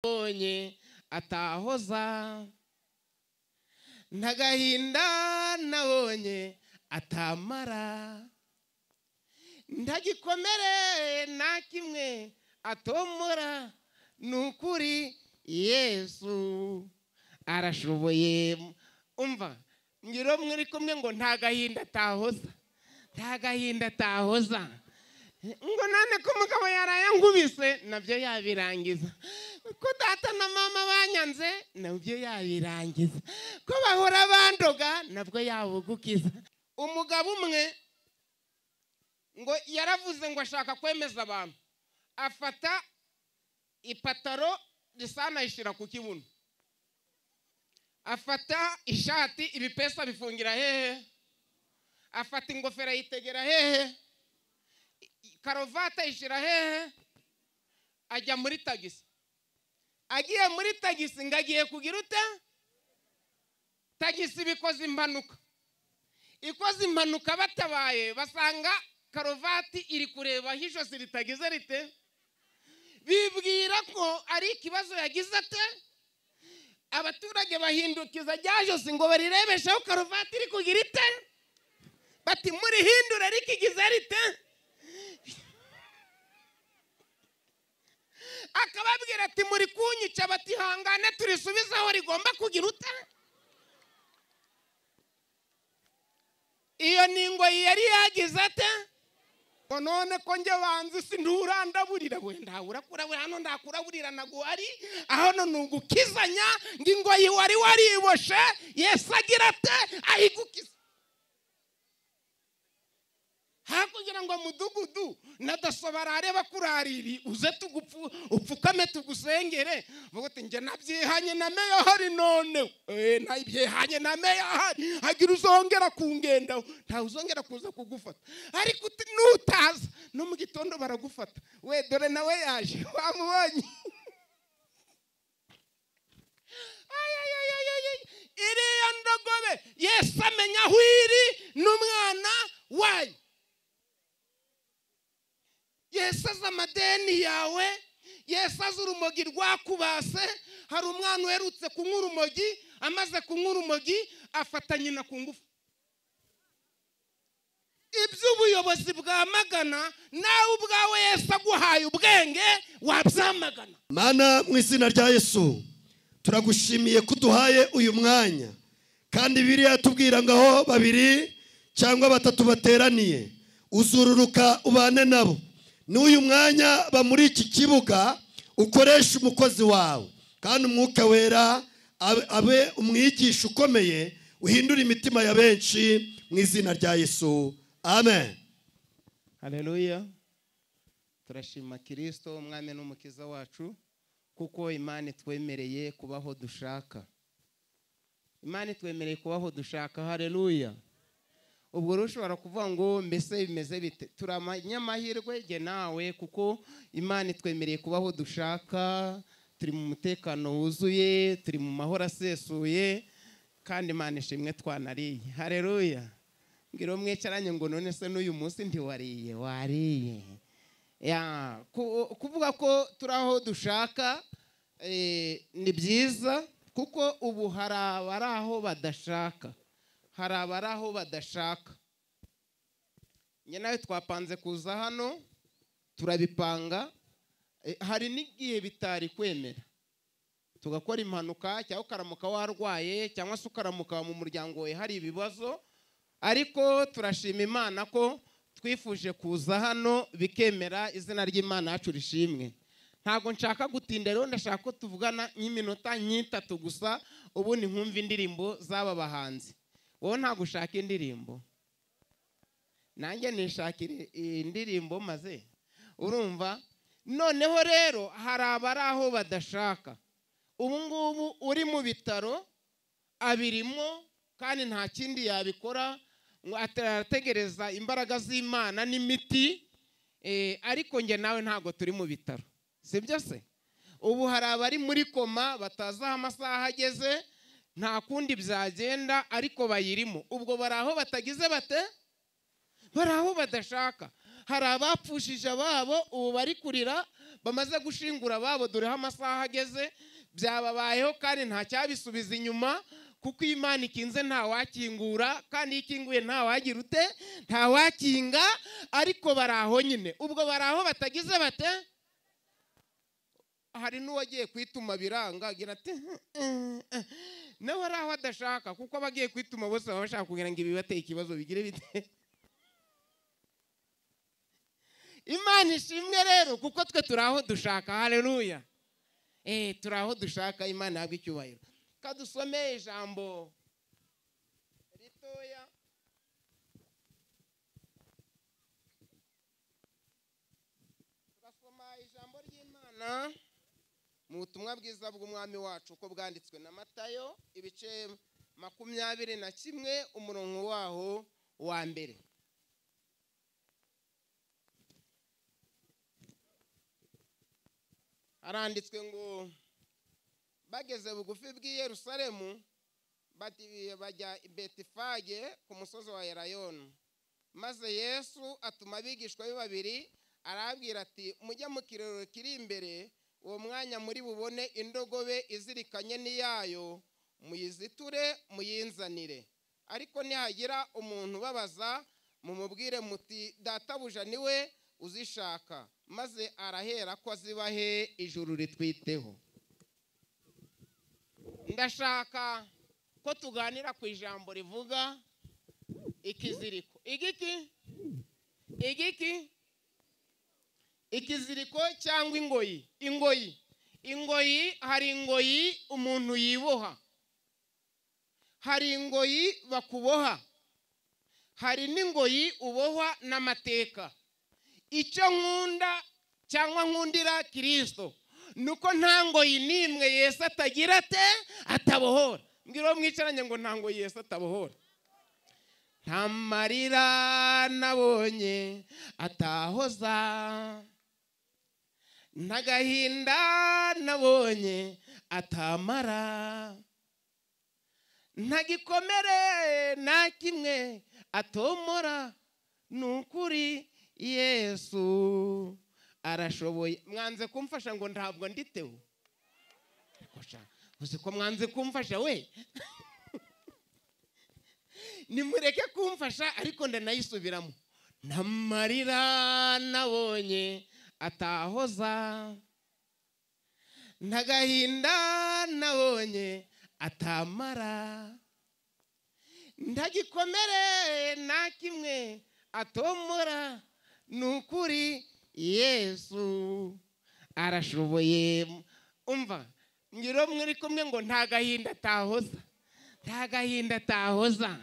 nabonye atahoza, ntagahinda nabonye atamara, ntagikomere na kimwe atomora, nukuri Yesu arashoboye. Umva, ngiro mwiri kumwe ngo ntagahinda atahoza, ntagahinda atahoza, ngo nane ko umugabo yarayangubise nabyo yabirangiza, ko data na mama banyanze nabyo yabirangiza, ko bahora bandoga nabwo yabugukiza. Umugabo umwe ngo yaravuze ngo ashaka kwemeza abantu, afata ipataro risana yishira ku kibuno, afata ishati ibipesa bifungira hehe, afata ingofero yitegera hehe, karovata yishira hehe, ajya muri tagisi. Agiye muri tagisi ngagiye kugira ute, tagisi bikoze impanuka, ikoze impanuka batabaye basanga karovati iri kureba hishosi ritagize rite, bibwira ko ari ikibazo yagize ate. Abaturage bahindukiza ryajosi ngo barirebesheho karovati iri kugira ite, bati muri hindura rikigize rite. Akababwira ati muri kunyica, bati hangane turisubizaho rigomba kugira ute. Iyo ningo yari yagize ate, none ko nge banzi sindurandaburira, wenda urakurabura hano ndakuraburira nago ari aho no nugukizanya ngingo yiwari wariboshe Yesu agira ate ahigukiza. Hakugira ngo mudugudu nadasobara areba kurariri uze tugupfu upfukame tugusengere, vuga nje nabyihanye na meya hari none nabyihanye na meya hari, hagira uzongera kungenda nta uzongera kuza kugufata, ariko nutaza no mu gitondo baragufata, we dore nawe yaje wamubonye. Iriya ndogobe Yesu amenya aho iri n'umwana wayo. Yesu azi amadeni yawe, Yesu azi urumogi rwakubase. Hari umwana uherutse kunywa urumogi, amaze kunywa urumogi afata nyina ku ngufu. Iby'ubuyobozi bwamagana nawe ubwawe Yesu aguhaye ubwenge wabyamagana. Mana mu izina rya Yesu turagushimiye kuduhaye uyu mwanya, kandi Bibiliya tubwira ngaho babiri cyangwa batatu bateraniye uzururuka ubane nabo. N'uyu mwanya ba muri iki kibuga ukoresha umukozi wawe, kandi umwuka wera abe umwigisha ukomeye, uhindura imitima ya benshi mu izina rya Yesu, amen. Haleluya. Turashima Kristo umwami n'umukiza wacu, kuko Imana twemereye kubaho dushaka. Imana twemereye kubaho dushaka. Haleluya. Ubwo rushobora kuvuga ngo mbese bimeze bite? Turamanyamahirwe je nawe, kuko Imana twemereye kubaho dushaka, turi mu mutekano wuzuye, turi mu mahoro asesuye, kandi Imana ishimwe twanariye. Haleluya. Ngiro mwecaranye ngo none se n'uyu munsi ntiwariye? Wariye. Ya kuvuga ko turaho dushaka ni byiza, kuko ubu hari abaraho badashaka, hari abaraho badashaka. Nye nawe twapanze kuza hano turabipanga, hari n'igihe bitari kwemera tugakora impanuka, cyangwa ukaramuka warwaye, cyangwa se ukaramuka mu muryango we hari ibibazo, ariko turashima Imana ko twifuje kuza hano bikemera. Izina ry'Imana yacu rishimwe. Ntago nshaka gutinda rero, ndashaka ko tuvugana nk'iminota nk'itatu gusa, ubundi nkumva indirimbo z'aba bahanzi. Wowe ntago ushaka indirimbo, nanjye nishakire indirimbo maze urumva. Noneho rero hari abari aho badashaka. Ubu ngubu uri mu bitaro abirimo, kandi nta kindi yabikora, ategereza imbaraga z'Imana n'imiti, ariko nge nawe ntago turi mu bitaro, sibyo se? Ubu hari abari muri koma batazi aho amasaha ageze, nta kundi byagenda, ariko bayirimo. Ubwo bari aho batagize bate, bari aho badashaka. hari abapfushije ababo ubu bari kurira bamaze gushingura ababo, dore amasaha ageze, byababayeho kandi nta cyabisubiza inyuma, kuko Imana ikinze nta wakingura, kandi iyo ikinguye nta wagira ute, nta wakinga. Ariko baraho nyine, ubwo baraho batagize bate. Hari n'uwagiye kwituma biranga agira ati nawe araho adashaka, kuko abagiye kwituma bose baba bashaka kugira ngo ibibateye ikibazo bigire bite. Imana ishimwe rero, kuko twe turaho dushaka. Haleluya. Turaho dushaka. Imana yabwe icyubahiro. Kadusomeye ijambo ritoya. Turasoma ijambo ry'Imana mu butumwa bwiza bw'umwami wacu uko bwanditswe na Matayo, ibice 21 umurongo waho wa mbere. Aranditswe ngo bageze bugufi bw'i Yerusalemu bajya i Betifage ku musozi wa Elayono, maze Yesu atuma abigishwa be babiri arabwira ati mujya mu kiraro kiri imbere, uwo mwanya muri bubone indogobe izirikanye n'iyayo, muyiziture muyinzanire, ariko nihagira umuntu babaza mumubwire muti databuja niwe uzishaka, maze arahera ko azibahe, ijuru ritwiteho. Ndashaka ko tuganira ku ijambo rivuga ikiziriko. Ikiziriko cyangwa ingoyi. Ingoyi, hari ingoyi umuntu yiboha, hari ingoyi bakuboha, hari n'ingoyi ubohwa n'amateka. Icyo nkunda cyangwa nkundira Kristo nuko nta ngoyi nimwe Yesu atagira ate, atabohora. Mbwira mwicaranye ngo nta ngoyi Yesu atabohora. Nta marira nabonye atahoza, nta gahinda nabonye atamara, nta gikomere na kimwe atomora, nukuri Yesu arashoboye. Mwanze kumfasha ngo ntabwo nditeho. Uzi ko mwanze kumfasha we. Nimureke kumfasha ariko ndanayisubiramo. Namarira nabonye atahoza, ntagahinda nabonye atamara, ntagikomere na kimwe atomora, nukuri Yesu arashoboye. Umva, ngiro mwiri kumwe ngo nta gahinda atahoza, nta gahinda atahoza.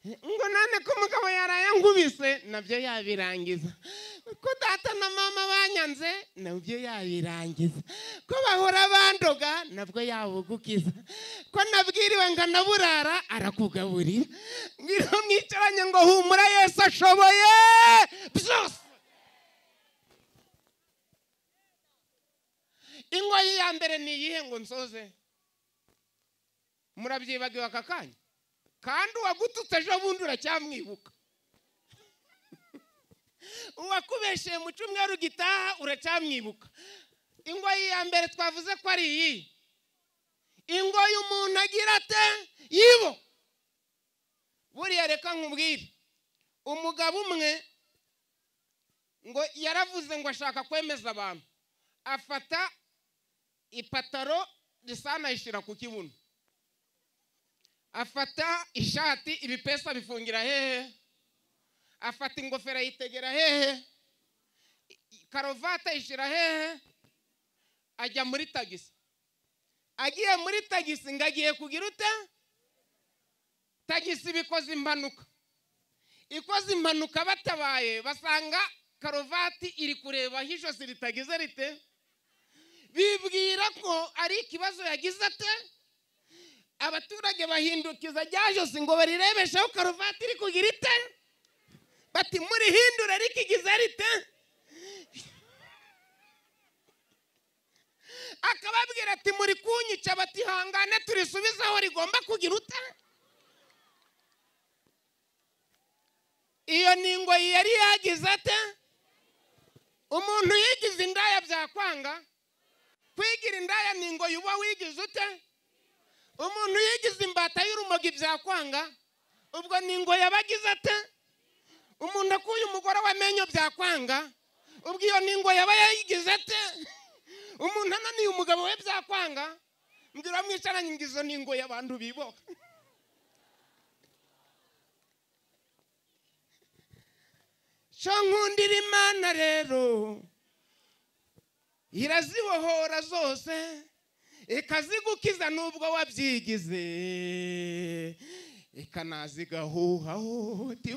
Ngo nane ko umugabo yarayangubise nabyo yabirangiza, ko data na mama banyanze nabyo yabirangiza, ko bahora bandoga nabwo yabugukiza, ko nabwiriwe ngo naburara arakugaburira. Ngiro mwicaranye ngo humura Yesu ashoboye byose. Ingoyi ya mbere ni iyihe ngo nsoze? Murabyibagiwe aka kanya, kandi uwagututse ejo bundi uracyamwibuka. Uwakubesheye mu cyumweru gitaha uracyamwibuka. Ingoyi ya mbere twavuze ko ari iyi. Ingoyi umuntu agira ate, yibo. Buriya reka nkubwire, umugabo umwe ngo yaravuze ngo ashaka kwemeza abantu, afata ipataro risana ishira ku kibuno, afata ishati ibipesa bifungira hehe, afata ingofero yitegera hehe, karovata ishira hehe, ajya muri tagisi. Agiye muri tagisi ngagiye kugira ute, tagisi bikoze impanuka. Ikoze impanuka batabaye basanga karovati iri kureba ijosi ritagize rite, bibwira ko ari ikibazo yagize ate. Abaturage bahindukiza ryajosi ngo barirebesheho karovati iri kugira ite, bati muri hindura rikigize rite. Akababwira ati muri kunyica, bati hangane turisubizaho rigomba kugira ute. Iyo ni ingoyi yari yagize ate, umuntu yigize indaya byakwanga. Kwigira indaya ni ngo yuba wigize ute? Umuntu yigize imbata y'urumogi byakwanga. Ubwo ni ngo yabagize ate? Umuntu akuye umugore w'amenyo byakwanga. Ubwo iyo ni ngo yaba yayigize ate? Umuntu ananiye umugabo we byakwanga. Mbwira mwicaranye ngizo ni ngo y'abantu bibo. Shankundira Imana rero irazibohora zose ikazigukiza nubwo wabyigize ikanazigahuha uti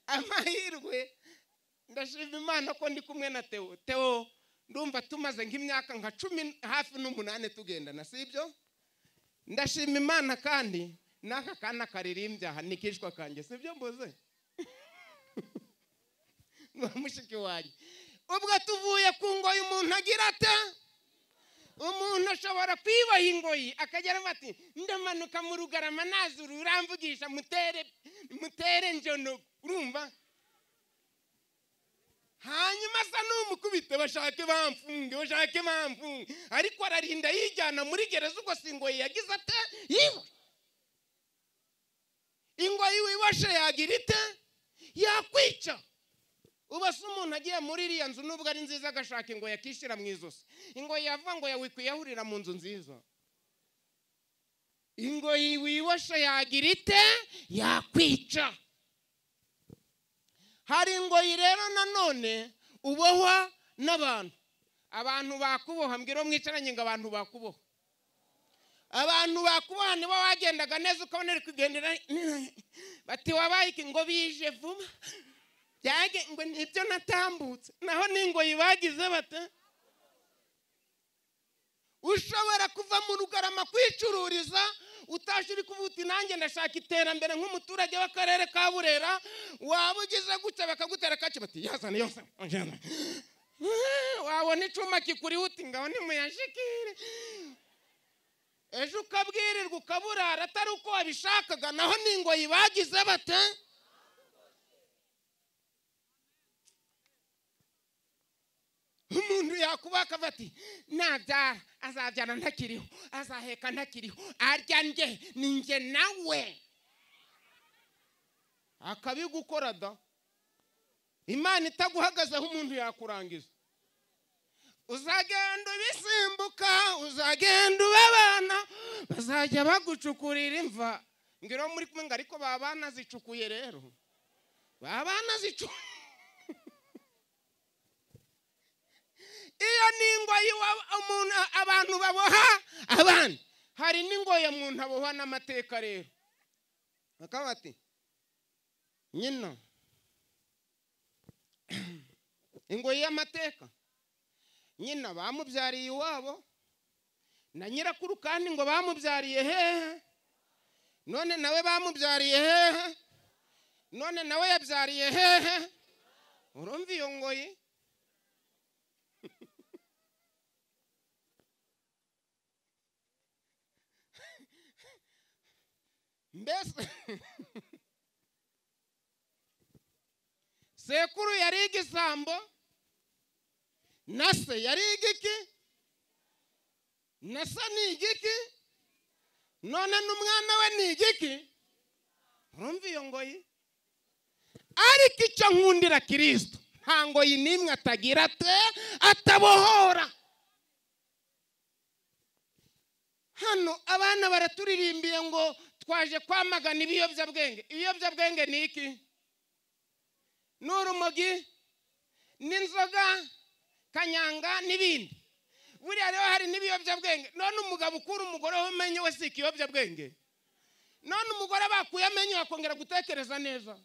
amahirwe ndashima Imana ko ndi kumwe na Theo ndumva tumaze nk'imyaka nka 10 hafi n'8 tugendana sibyo. Ndashima Imana kandi naka kana karirimbya hanikishwa kanje sibyo mboze. Mushiki wanjye ubwo tuvuye ku ngoyi umuntu agira ate? Umuntu ashobora kwibaha ingoyi akagera bati ndamanuka mu Rugarama nazuru uramvugisha mutere njono urumva. Hanyuma asa n'umukubite bashake bamfunge ariko ararinda yijyana muri gereza ubwo singoyi yagize ate? Yiwe ingoyi wiwashe yagira ite? Yakwica. Ubase umuntu agiye muri iriya nzu nubwo ari nziza agashaka ingoyi yakishira mu izosi. Ingoyi yavuga ngo yawikwiyahurira mu nzu nziza. Ingoyi wiwashe yagira ite? Yakwica. Hari ingoyi rero nanone ubohwa n'abantu. Abantu bakuboha mbwira mwicaranye ngo abantu bakuboha. Abantu bakuboha nibo wagendaga neza ukabona ari kugendera bati wabaye ngo bije vuba. Byage ngo nibyo natambutse naho ningoyi bagize bate? Ushobora kuva mu Rugarama kwicururiza utashiri kuvuti nanjye ndashaka iterambere nk'umuturage w'akarere ka Burera wabugize gutya bakagutera kaci bati yazana yose wabona icuma kikuri uti ngaho ni muyashikire ejo ukabwirirwa ukaburara atari uko wabishakaga naho ningoyi bagize bate? Umuntu yakubaka bati nabyara azabyana ntakiriho azaheka ntakiriho arya nge ninge nawe akabigukora da. Imana itaguhagazeho umuntu yakurangiza. Uzagenda ubisimbuka uzagenda ubabana bazajya bagucukurira imva. Ngiro muri kumwe ariko babana zicukuye rero babana zicukuye. Iyo ningoyi umuntu abantu baboha abandi. Hari ningoyi umuntu aboha n'amateka rero. Bakabati nyina ingoyi y'amateka nyina bamubyariye iwabo na nyirakuru kandi ngo bamubyariye hehe? None nawe bamubyariye hehe? None nawe yabyariye hehe? Urumva iyo ngoyi? Mbese sekuru yari igisambo na se yari igiki na se ni igiki none n'umwana we ni igiki? Urumva iyo ngoyi? Ariko icyo nkundira Kristo nta ngoyi nimwe atagira ate atabohora. Hano abana baraturirimbiye ngo twaje kwamagana ibiyobyabwenge. Ibiyobyabwenge ni iki? N'urumogi n'inzoga kanyanga n'ibindi. Buriya rero hari n'ibiyobyabwenge. None umugabo ukura umugore w'amenyo we si ikiyobyabwenge. None umugore bakuye amenyo akongera gutekereza neza.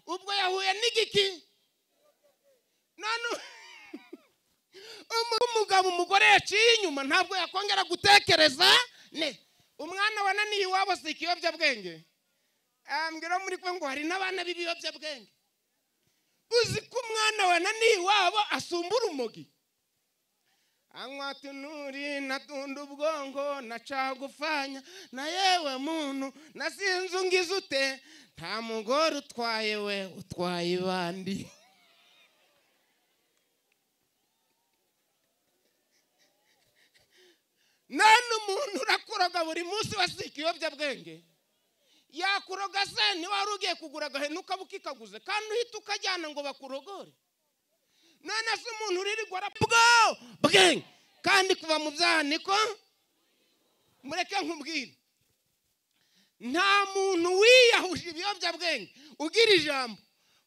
Ubwo yahuye n'igiki? None umugabo umugore yaciye inyuma ntabwo yakongera gutekereza ne. Umwana wananiye iwabo si ikiyobyabwenge. Mbwira muri kwe ngo hari n'abana b'ibiyobyabwenge. Uzi ko umwana wananiye iwabo asumbura urumogi? anywa tunuri natunda ubwongo nacagufanya na yewe muntu nasinze ungize ute nta mugore utwaye we utwaye ibandi. none umuntu urakuroga buri munsi wasika ikiyobyabwenge yakuroga se ni wari ugiye kugura agahene ukabuka ikaguze kandi uhita ukajyana ngo bakurogore. none se umuntu uririrwa arabwenge kandi kuva mu byaha niko mureke nkubwire nta muntu wiyahuje ibiyobyabwenge ugira ijambo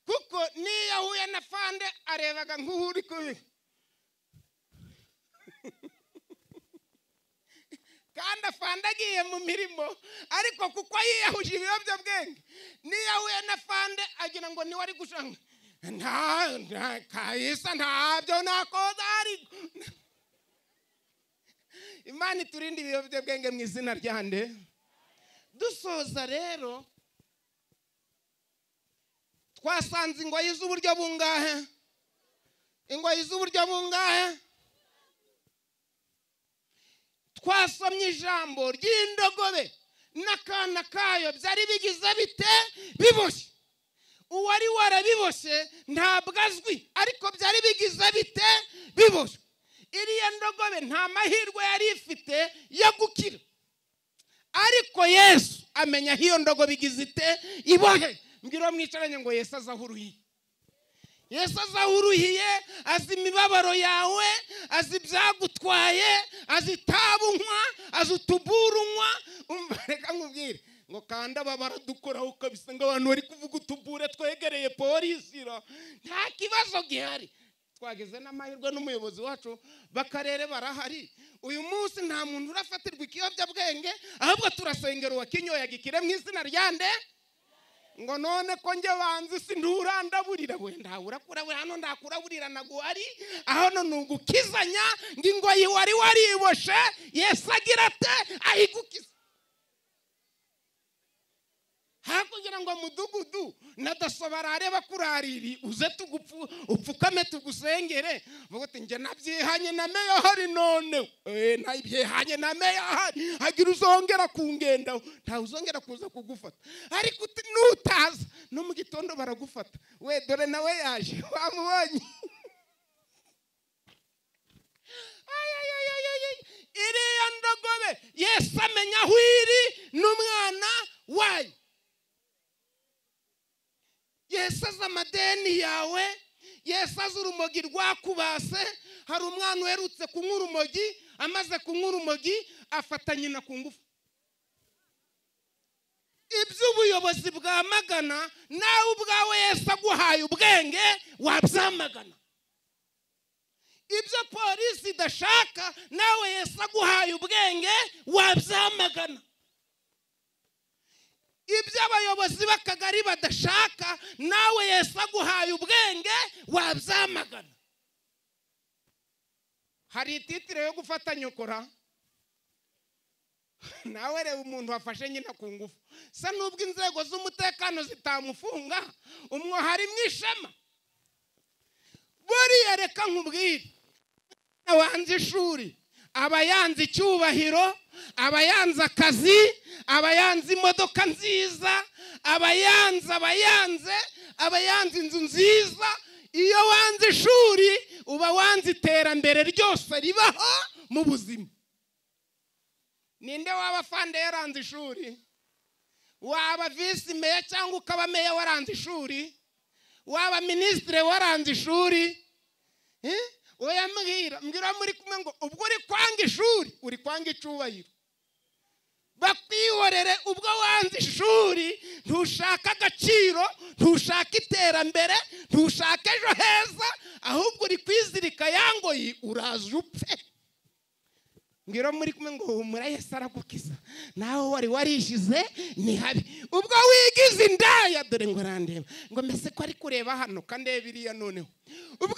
kuko niyahuye na fande arebaga nk'uri kubi kandi afande agiye mu mirimo ariko kuko yiyahuje ibiyobyabwenge niyahuye na fande agira ngo niwe ari gushanga nta kahisa ntabyo nakoza ariko Imana iturinde ibiyobyabwenge mu izina rya nde. Dusoza rero twasanze ingoyi z'uburyo bungahe? Ingoyi z'uburyo bungahe? Twasomye ijambo ry'indogobe n'akana kayo byari bigize bite biboshye. Uwari warabiboshye ntabwo azwi ariko byari bigize bite biboshye. Iriya ndogobe nta mahirwe yari ifite yo gukira ariko Yesu amenya hiyo ndogobe igize ite ibohe. Mbwira mwicaranye ngo Yesu azahuruhiye. Yesu azahuruhiye azi imibabaro yawe, azi byagutwaye, azi tabunywa, azi utuburunywa. Reka nkubwire ngo kandi aba baradukoraho kabisa ngo abantu bari kuvuga utubure twegereye polisi. Nta kibazo gihari. Twageze n'amahirwe n'umuyobozi wacu bakarere barahari. Uyu munsi nta muntu urafatirwa ikiyobyabwenge ahubwo turasengera uwakinyoye agikire mu izina rya nde. Ngo none ko nge banzi sindurandaburira we ndawurakura we hano ndakuraburira naguhari aho no nugukizanya ngingoyi wari wariboshe Yesu agira ate ahigukiza. Hakugira ngo mudugudu nadasobarare bakurariri uze upfukame tugusengere vuga ati nge nabyihanye na meya hari none nabyihanye na meya hari hagira uzongera kungenda nta uzongera kuza kugufata ariko nutaza no mu gitondo baragufata we dore nawe yaje wamubonye. Iriya ndogobe Yesu amenya aho iri n'umwana wayo. Yesu azi amadeni yawe, Yesu azi urumogi rwakubase. Hari umwana uherutse kunywa urumogi, amaze kunywa urumogi afata nyina ku ngufu. Iby'ubuyobozi bwamagana nawe ubwawe Yesu aguhaye ubwenge wabyamagana. Ibyo polisi idashaka nawe Yesu aguhaye ubwenge wabyamagana. Ibyo abayobozi b'akagari badashaka nawe Yesu aguhaye ubwenge wabyamagana. Hari ititire yo gufata nyokora nawe reba umuntu wafashe nyina ku ngufu sa nubwo inzego z'umutekano zitamufunga umwo hari mwishema. Buriya reka nkubwire awanze ishuri abayanze icyubahiro, abayanze akazi, abayanze imodoka nziza, abayanze inzu nziza. Iyo wanze ishuri uba wanze iterambere ryose ribaho mu buzima. Ninde waba fande yaranze ishuri? Waba visi meya cyangwa ukaba meya waranze ishuri? Waba ministre waranze ishuri? Oya mbwira muri kumwe ngo ubwo uri kwanga ishuri uri kwanga icubahiro. Bakwihorere ubwo wanze ishuri ntushaka agaciro, ntushaka iterambere, ntushaka ejo heza, ahubwo uri kwizirika yangoyi uraza upfe. Mbwira muri kumwe ngo humura Yesu aragukiza nawe wari warishize ni habi. Ubwo wigize indaya dore ngo randeba ngo mbese ko ari kureba hano kandeba iriya noneho ubwo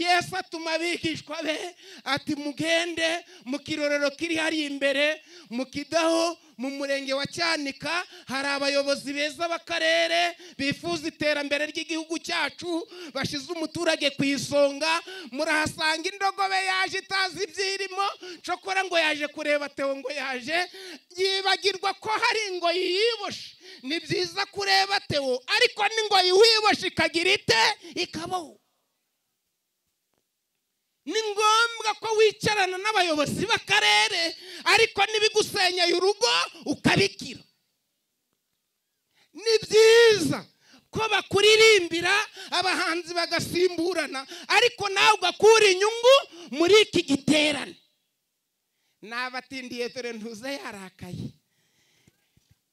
Yesu atuma abigishwa be ati mugende mu kirorero kiri hari imbere mu Kidaho mu murenge wa Cyanika hari abayobozi beza b'akarere bifuza iterambere ry'igihugu cyacu bashize umuturage ku isonga murahasanga indogobe yaje itazi ibyirimo cokora ngo yaje kureba Theo ngo yaje yibagirwa ko hari ngo yiboshe ni byiza kureba Theo ariko ni ngo yiwiboshe ikagira ite ikabaho ni ngombwa ko wicarana n'abayobozi b'akarere ariko nibigusenyeye urugo ukabikira ni byiza ko bakuririmbira abahanzi bagasimburana ariko nawe ugakura inyungu muri iki giterane nabatindiye dore ntuze yarakaye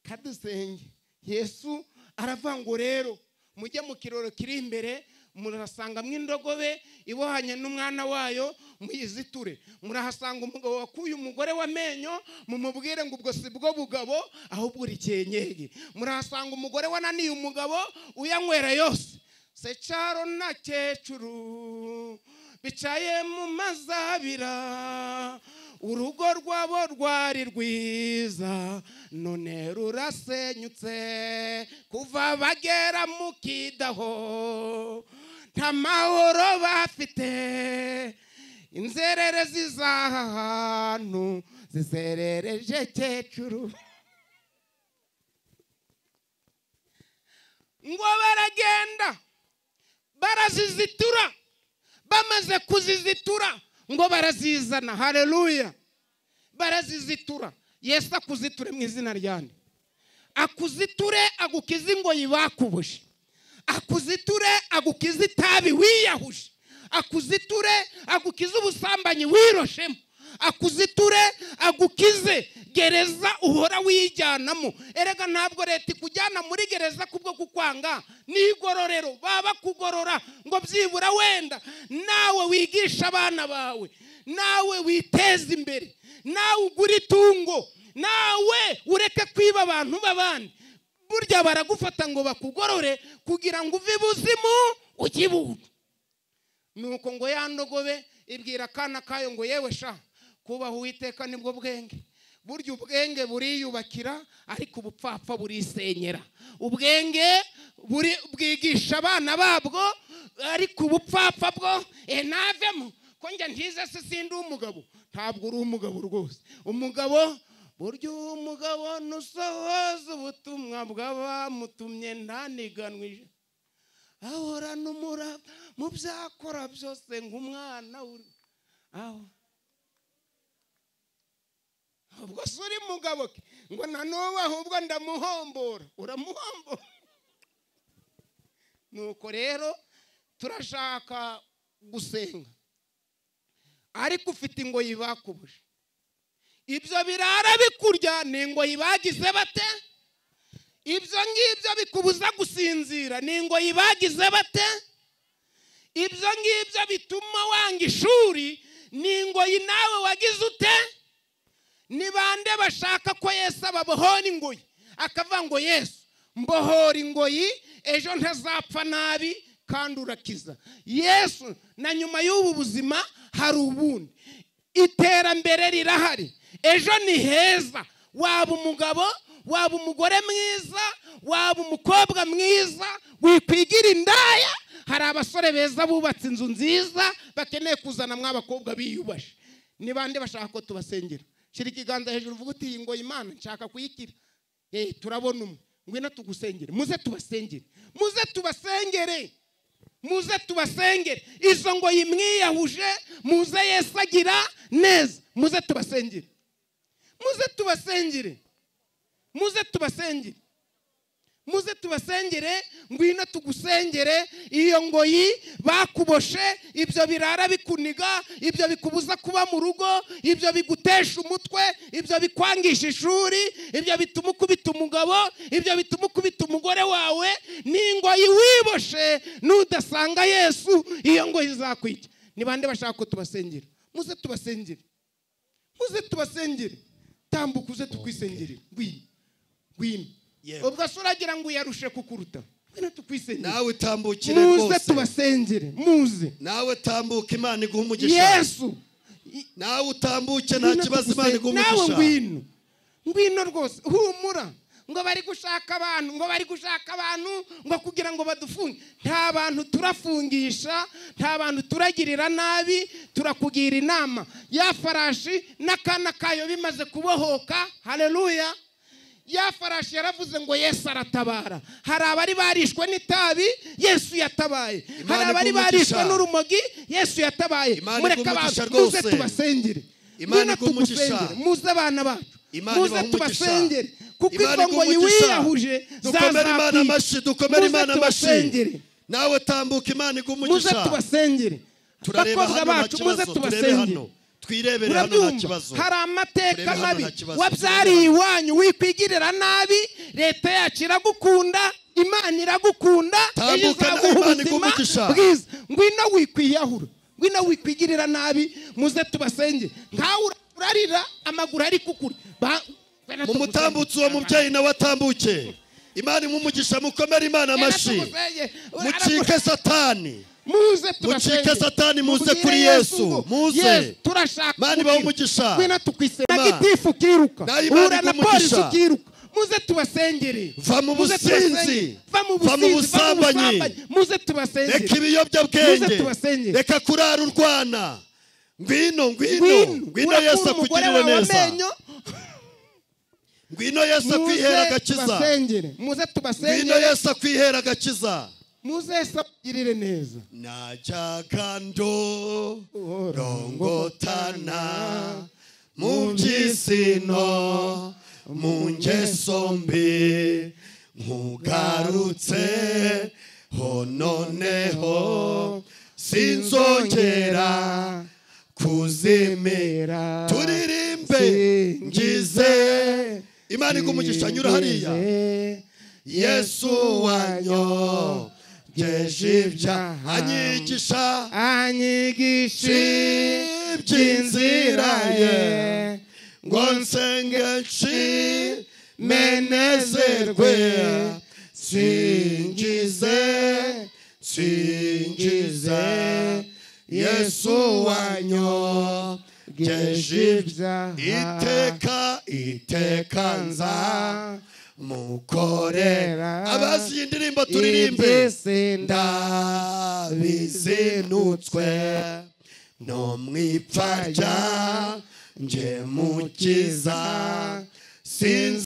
kadusenge Yesu aravango rero mujye mu kiroro kiri imbere murahasanga mw'indogobe ibohanye n'umwana wayo muyiziture murahasanga umugabo wakuye umugore w'amenyo mumubwire ngo ubwo si bwo bugabo ahubwo uri cyenyege murahasanga umugore wananiye umugabo uyanywera yose secaro na kecuru bicaye mu mazabira urugo rwabo rwari rwiza none rurasenyutse kuva bagera mu Kidaho nta mahoro bafite inzererezi z'aha hantu ziserereje kecuru ngo baragenda barazizitura bamaze kuzizitura ngo barazizana haleluya barazizitura Yesu akuziture mu izina ryande akuziture agukize ingoyi bakubushe akuziture agukize itabi wiyahuje akuziture agukize ubusambanyi wiroshemo akuziture agukize gereza uhora wijyanamo erega ntabwo leta ikujyana muri gereza kubwo kukwanga n'igororero baba kugorora ngo byibura wenda nawe wigisha abana bawe nawe witeze imbere nawe ugura itungo nawe ureke kwiba abantu b'abandi burya baragufata ngo bakugorore kugira ngo uve buzimu ukibuntu nuko ngo yandogobe ibwira akana kayo ngo yewe sha kubaha Uwiteka nibwo bwenge burya ubwenge buriyubakira ariko ubupfapfa burisenyera ubwenge bwigisha abana babwo ariko ubupfapfa bwo navemo ko njya ntize se sindi umugabo ntabwo uri umugabo rwose umugabo burya umugabo nusohoza ubutumwa bw'abamutumye ntaniganwe ahorana umurava mu byakora byose nk'umwana aho ubwo se uri mugabo ke ngo nanubu ahubwo ndamuhombora uramuhombora nuko rero turashaka gusenga ariko ufite ingoyi bakubuje ibyo birara bikurya ni ingoyi bagize bate ibyo ngibyo bikubuza gusinzira ni ingoyi bagize bate ibyo ngibyo bituma wanga ishuri ni ingoyi nawe wagize ute ni bande bashaka ko Yesu ababohora ingoyi akavuga ngo Yesu mbohora ingoyi ejo ntazapfa nabi kandi urakiza Yesu na nyuma y'ubu buzima hari ubundi iterambere rirahari ejo ni heza waba umugabo waba umugore mwiza waba umukobwa mwiza wikwigira indaya hari abasore beza bubatse inzu nziza bakeneye kuzana mw'abakobwa biyubashe ni bande bashaka ko tubasengera shira ikiganza hejuru uvuga uti iyi ngo Imana nshaka kuyikira turabona umwe ngwino tugusengere muze tubasengere muze tubasengere izo ngo yimwiyahuje muze Yesu agira neza muze tubasengere muze tubasengere ngwino tugusengere iyo ngoyi bakuboshe ibyo birara bikuniga ibyo bikubuza kuba mu rugo ibyo bigutesha umutwe ibyo bikwangisha ishuri ibyo bituma ukubita umugabo ibyo bituma ukubita umugore wawe n'ingoyi wiboshe nudasanga Yesu iyo ngoyi izakwica ni bande bashaka ko tubasengera muze tubasengere tambuka uze tukwisengere ngwino ubwo suragira ngo uyarushe kukuruta ngwino tukwisengere nawe tambukire muze rwose tubasengere muze nawe tambuka Imana iguha umugisha Yesu nawe utambuke nta kibazo Imana iguha nawe umugisha ngwino rwose humura ngo bari gushaka abantu ngo kugira ngo badufunge nta bantu turafungisha nta bantu turagirira nabi turakugira inama ya farashi n'akana kayo bimaze kubohoka haleluya ya farashi yaravuze ngo Yesu aratabara hari abari barishwe n'itabi Yesu yatabaye hari abari barishwe n'urumogi Yesu yatabaye mureka abantu muze tubasengere Imana igumugisha muze abana bacu muze tubasengere kuko Imana ngo yiwiyahuje dukomere Imana amashi dukomere Imana amashi nawe tambuka Imana igumugisha muze tubasengere bakobwa bacu muze tubasengere twirebere hano nta kibazo hari amateka mabi wabyariye iwanyu wikwigirira nabi leta yacu iragukunda Imana iragukunda tambuka Imana igumugisha ngwino wikwiyahura ngwino wikwigirira nabi muze tubasengere nkawe urarira amaguru ari kukuri mu mutambutsi uwo mubyeyi nawe atambuke Imana imumugisha mukomere Imana amashi mucike satani mucike satani muze kuri Yesu muze Imana ibahe umugisha ngwino tukwisengere nagitifu kiruka ura na polisi kiruka muze tubasengere va mu businzi va mu busambanyi muze tubasengere reka ibiyobyabwenge reka kurara urwana ngwino Yesu akugirire neza ngwino Yesu akwihera agakiza muze tubasengere ngwino Yesu akwihera agakiza muze Yesu akugirire neza najyaga ndorongotana mu by'isino mu ngeso mbi nkugarutse ho noneho sinzongera kuzimira turirimbe ngize Imana igumugisha nyura hariya Yesu wanyogeje ibyaha anyigisha iby'inzira ye ngo nsenge menezerwe singize Yesu wanyogeje ibyaha iteka nza mukorera abazi iyi ndirimbo turirimbe ndabizinutswe no mwipfa ryanjye mukiza sinzi